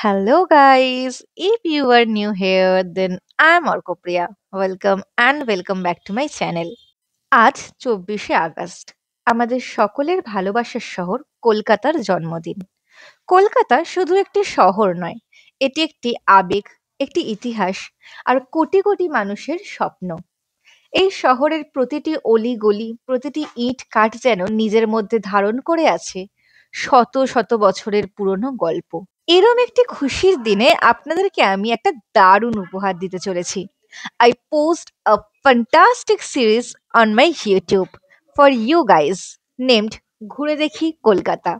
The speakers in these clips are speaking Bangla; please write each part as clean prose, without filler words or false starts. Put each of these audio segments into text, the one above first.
Hello, guys. If you are new here, then I'm Orkopriya. Welcome back to my channel. আজ ২৪শে আগস্ট আমাদের সকলের ভালোবাসার শহর কলকাতার জন্মদিন। কলকাতা শুধু একটি শহর নয়, এটি একটি আবেগ, একটি ইতিহাস আর কোটি কোটি মানুষের স্বপ্ন। এই শহরের প্রতিটি অলি-গলি, প্রতিটি ইট-কাঠ যেন নিজের মধ্যে ধারণ করে আছে শত শত বছরের পুরনো গল্প। এরম একটি খুশির দিনে আপনাদেরকে আমি একটা দারুণ উপহার দিতে চলেছি। I post a fantastic series on my YouTube for you guys named ঘুরে দেখি কলকাতা।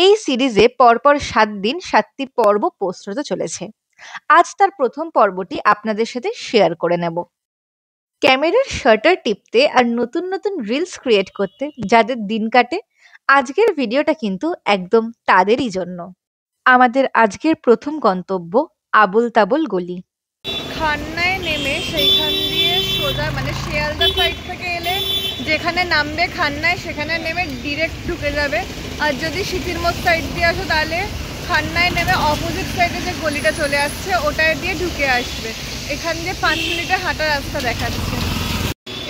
এই সিরিজে পরপর ৭ দিন ৭টি পর্ব পোস্ট হতে চলেছে। আজ তার প্রথম পর্বটি আপনাদের সাথে শেয়ার করে নেব। ক্যামেরার শাটার টিপতে আর নতুন নতুন রিলস ক্রিয়েট করতে যাদের দিন কাটে, আজকের ভিডিওটা কিন্তু একদম তাদেরই জন্য। আমাদের আজকের প্রথম গন্তব্য আবোল তাবোল গলি। খান্নায় নেমে সেইখান দিয়ে সোজা শিয়ালদা সাইড থেকে এলে যেখানে নামবে খান্নায় সেখানে নেমে ডিরেক্ট ঢুকে যাবে। আর যদি সিটির মোড় সাইড দিয়ে আসো তাহলে খান্নায় নেমে অপোজিট সাইডে যে গলিটা চলে আসছে ওটায় দিয়ে ঢুকে আসবে। এখান দিয়ে ৫ মিনিটের হাঁটা রাস্তা দেখাচ্ছে।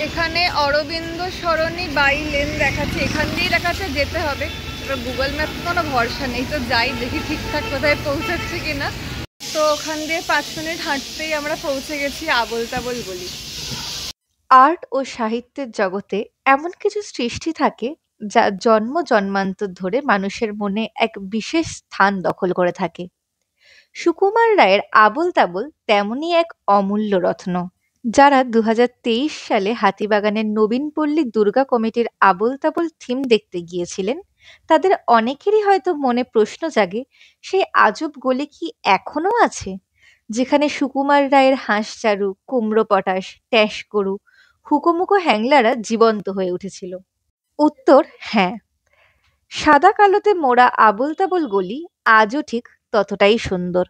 এখানে অরবিন্দ সরণি বাই লেন দেখাচ্ছে, এখান দিয়েই দেখাচ্ছে যেতে হবে। এবার গুগল ম্যাপ কোনো ভরসা নেই, তো যাই দেখি ঠিকঠাক কোথায় পৌঁছাচ্ছে কিনা। তো ওখান দিয়ে ৫ মিনিট হাঁটতেই আমরা পৌঁছে গেছি আবোল তাবোল গলি। আর্ট ও সাহিত্যের জগতে এমন কিছু সৃষ্টি থাকে যা জন্ম জন্মান্তর ধরে মানুষের মনে এক বিশেষ স্থান দখল করে থাকে। সুকুমার রায়ের আবোল তাবোল তেমনই এক অমূল্য রত্ন। যারা ২০২৩ সালে হাতিবাগানের নবীনপল্লী দুর্গা কমিটির আবোল তাবোল থিম দেখতে গিয়েছিলেন, তাদের অনেকেরই হয়তো মনে প্রশ্ন জাগে, সেই আজব গলি কি এখনো আছে, যেখানে সুকুমার রায়ের হাঁসচারু, কুমড়ো পটাশ, ট্যাস গরু, হুকোমুকো হ্যাংলারা জীবন্ত হয়ে উঠেছিল? উত্তর হ্যাঁ। সাদা কালোতে মোড়া আবোল তাবোল গলি আজও ঠিক ততটাই সুন্দর।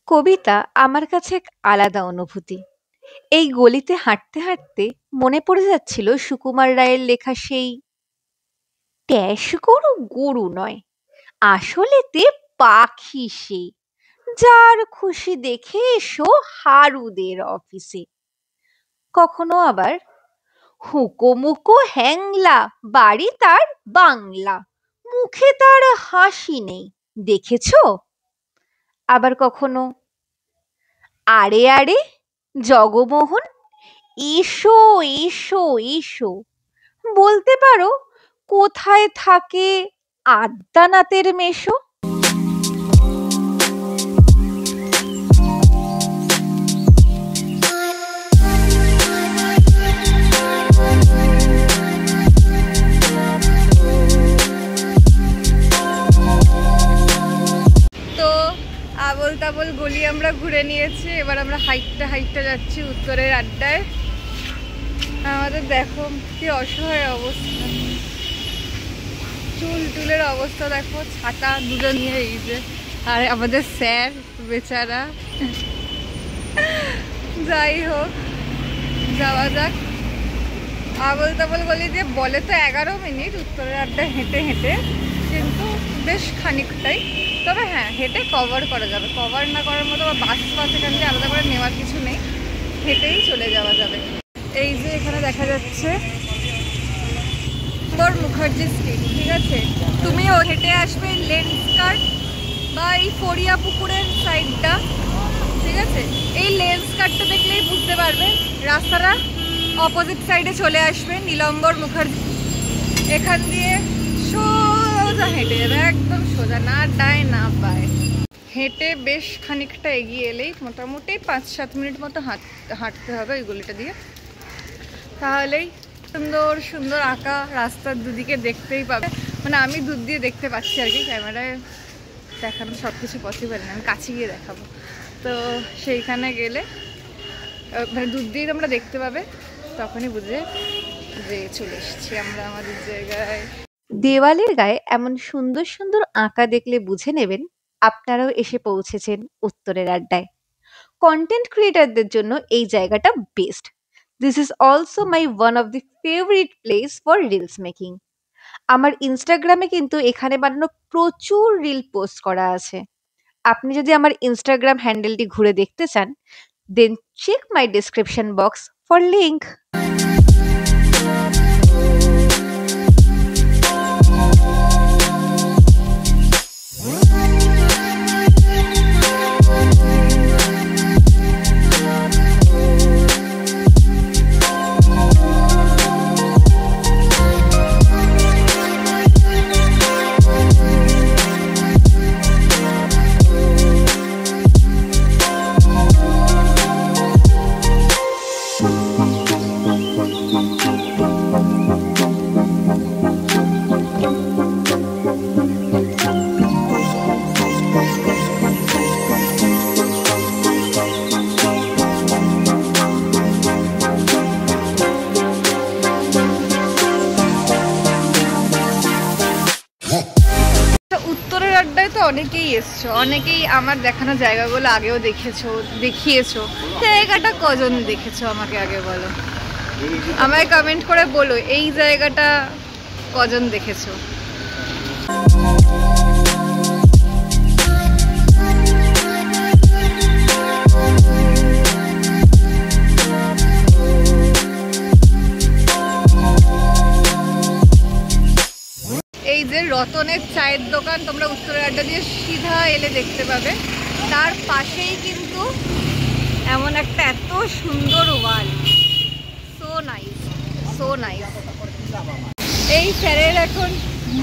কবিতা আমার কাছে এক আলাদা অনুভূতি। এই গলিতে হাঁটতে হাঁটতে মনে পড়ে যাচ্ছিল সুকুমার রায়ের লেখা সেই ট্যাস গরু গরু নয়, আসলেতে পাখি সে, যার খুশি দেখে এসো হারুদের অফিসে। কখনো আবার হুকোমুকো হ্যাংলা, বাড়ি তার বাংলা, মুখে তার হাসি নেই, দেখেছো? আবার কখনো আরে আরে জগমোহন, এসো এসো এসো, বলতে পারো কোথায় থাকে আদ্যানাথের মেশো? তো আবোল তাবোল গলি আমরা ঘুরে নিয়েছি, এবার আমরা হাইটটা হাইটটা যাচ্ছি উত্তরের আড্ডায়। আমাদের দেখো কি অসহায় অবস্থা, চুল টুলের অবস্থা দেখো, ছাতা দুটো নিয়ে এই যে, আর আমাদের স্যার বেচারা। যাই হোক, যাওয়া যাক। আবোল তাবোল গলি দিয়ে বলে তো ১১ মিনিট উত্তরের আড্ডায় হেঁটে হেঁটে, কিন্তু বেশ খানিকটাই। তবে হ্যাঁ, হেঁটে কভার করা যাবে, কভার না করার মতো বা বাস ফাস এখান থেকে আলাদা করে নেওয়ার কিছু নেই, হেঁটেই চলে যাওয়া যাবে। এই যে এখানে দেখা যাচ্ছে মুখার্জি স্ট্রিট, ঠিক আছে? তুমিও হেঁটে আসবে লেন্স কার্ট বা এই ফড়িয়া পুকুরের সাইডটা, ঠিক আছে? এই লেন্স কার্টটা দেখলেই বুঝতে পারবে রাস্তাটা অপোজিট সাইডে চলে আসবে নীলম্বর মুখার্জি। এখান দিয়ে সোজা হেঁটে যাবে, একদম সোজা, না ডায় না বায়। হেঁটে বেশ খানিকটা এগিয়ে এলেই মোটামুটি ৫-৭ মিনিট মতো হাঁটতে হবে ওই গলিটা দিয়ে, তাহলেই সুন্দর সুন্দর আঁকা রাস্তার দুদিকে দেখতেই পাবে। আমি দূর দিয়ে দেখতে পাচ্ছি আর কি, ক্যামেরায় দেখানো সব কিছু পসিবল না, আমি কাছে গিয়ে দেখাবো। তো সেইখানে গেলে দূর দিয়ে তোমরা দেখতে পাবে, তখনই বুঝে যে চলে এসেছি আমরা আমাদের জায়গায়। দেওয়ালের গায়ে এমন সুন্দর সুন্দর আঁকা দেখলে বুঝে নেবেন আপনারাও এসে পৌঁছেছেন উত্তরের আড্ডায়। কন্টেন্ট ক্রিয়েটারদের জন্য এই জায়গাটা best. This is also my one of the favourite place for reels making. আমার ইনস্টাগ্রামে কিন্তু এখানে বানানো প্রচুর রিল পোস্ট করা আছে। আপনি যদি আমার ইনস্টাগ্রাম হ্যান্ডেলটি ঘুরে দেখতে চান, then check my description box for link. উত্তরের আড্ডায় তো অনেকেই এসছো, অনেকেই আমার দেখানো জায়গাগুলো আগেও দেখিয়েছো। জায়গাটা কজন দেখেছো আমাকে আগে বলো, আমায় কমেন্ট করে বলো এই জায়গাটা কজন দেখেছো। এই যে রতনের চায়ের দোকান, তোমরা উত্তরের আড্ডা দিয়ে সিধা এলে দেখতে পাবে, তার পাশেই কিন্তু এমন একটা এত সুন্দর ওয়াল, সো নাইস সো নাইস। এই স্যারের এখন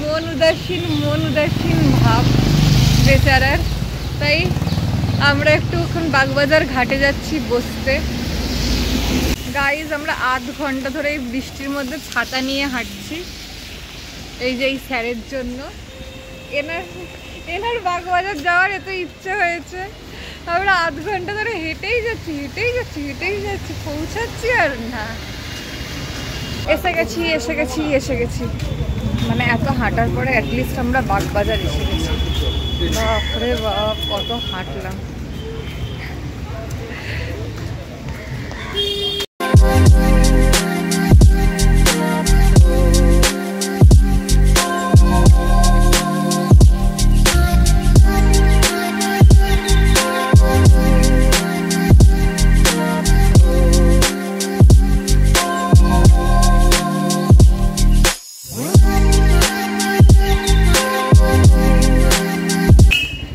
মন উদাসীন ভাব বেচারার, তাই আমরা একটু এখন বাগবাজার ঘাটে যাচ্ছি বসতে। গাইজ আমরা আধ ঘন্টা ধরে এই বৃষ্টির মধ্যে ছাতা নিয়ে হাঁটছি এই যে এই স্যারের জন্য। এনার বাগবাজার যাওয়ার এত ইচ্ছে হয়েছে, আমরা আধ ঘন্টা ধরে হেঁটেই যাচ্ছি, পৌঁছাচ্ছি আর না। এসে গেছি, মানে এত হাঁটার পরে অ্যাটলিস্ট আমরা বাগবাজার এসে গেছি। বাপরে বাপ, কত হাঁটলাম।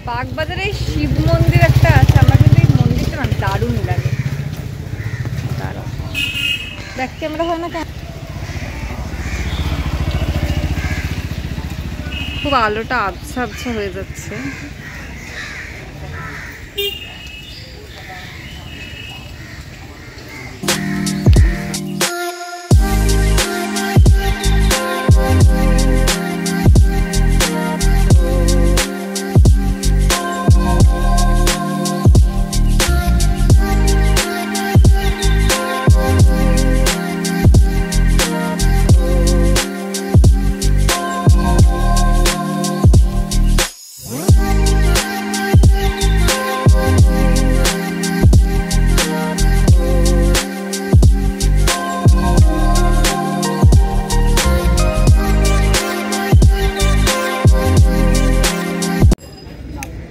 বাগবাজারে শিব মন্দির একটা আছে, আমার কিন্তু এই মন্দিরটা না দারুণ লাগে। দেখ ক্যামেরা হয় না কেন, খুব আলোটা আবছা হয়ে যাচ্ছে।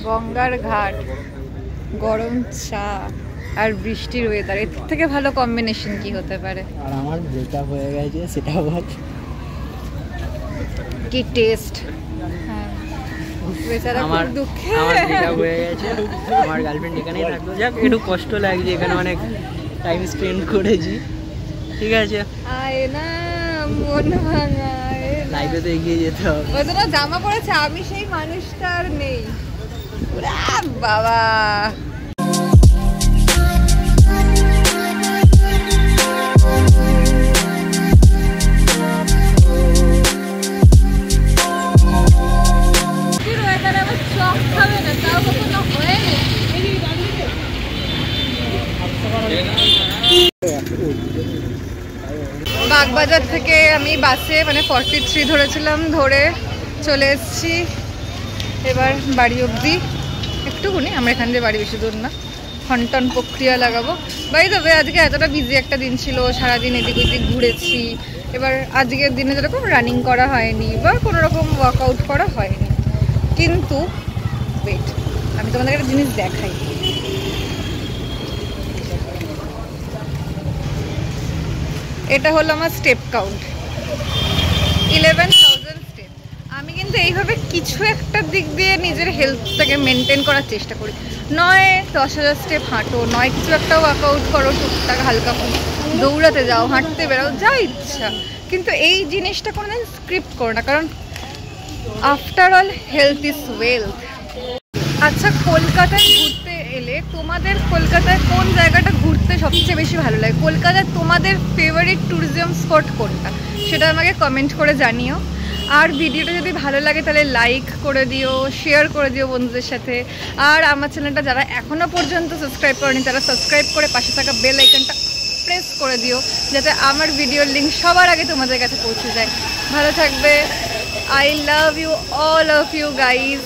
গঙ্গার ঘাট, গরম চা আর বৃষ্টির ওয়েদার, এর থেকে ভালো কম্বিনেশন কি হতে পারে। আর আমার ব্রেকআপ হয়ে গেছে, সেটা বল। কি টেস্ট। বেচারা খুব দুঃখে। আমার ব্রেকআপ হয়ে গেছে, আমার গার্লফ্রেন্ড এখানেই থাকতো। যাক একটু কষ্ট লাগছে, এখানে অনেক টাইম স্পেন্ড করেছি, ঠিক আছে। আয় না মন ভাঙা, লাইফে তো এগিয়ে যেতে হবে। ওই জামা পড়েছে, আমি সেই মানুষটা আর নেই। বাবা বাগবাজার থেকে আমি বাসে মানে 43 ধরেছিলাম, ধরে চলে এসেছি এবার বাড়ি অবধি। একটুকুনি, আমরা এখান দিয়ে বাড়ি বেশি দূর না, হন্টন প্রক্রিয়া লাগাবো। বাই দ্য ওয়ে, আজকে এতটা বিজি একটা দিন ছিল, সারাদিন এদিক ওদিক ঘুরেছি। এবার আজকের দিনে যেরকম রানিং করা হয়নি বা কোনো রকম ওয়ার্কআউট করা হয়নি, কিন্তু ওয়েট আমি তোমাদের একটা জিনিস দেখাই। এটা হলো আমার স্টেপ কাউন্ট, 11,000 স্টেপ। আমি কিন্তু এইভাবে কিছু একটা দিক দিয়ে নিজের হেলথটাকে মেনটেন করার চেষ্টা করি। নয় 10,000 স্টেপ হাঁটো, নয় কিছু একটা ওয়ার্কআউট করো টুকটাক হালকা, দৌড়াতে যাও, হাঁটতে বেরো, যা ইচ্ছা, কিন্তু এই জিনিসটা কোনোদিন স্ক্রিপ্ট করো না, কারণ after all health is wealth. আচ্ছা, কলকাতায় ঘুরতে এলে তোমাদের কলকাতায় কোন জায়গাটা ঘুরতে সবচেয়ে বেশি ভালো লাগে? কলকাতায় তোমাদের ফেভারিট ট্যুরিজম স্পট কোনটা, সেটা আমাকে কমেন্ট করে জানিও। আর ভিডিওটা যদি ভালো লাগে তাহলে লাইক করে দিও, শেয়ার করে দিও বন্ধুদের সাথে। আর আমার চ্যানেলটা যারা এখনও পর্যন্ত সাবস্ক্রাইব করেনি তারা সাবস্ক্রাইব করে পাশে থাকা বেল আইকনটা প্রেস করে দিও, যাতে আমার ভিডিওর লিঙ্ক সবার আগে তোমাদের কাছে পৌঁছে যায়। ভালো থাকবে। I love you, all of you guys.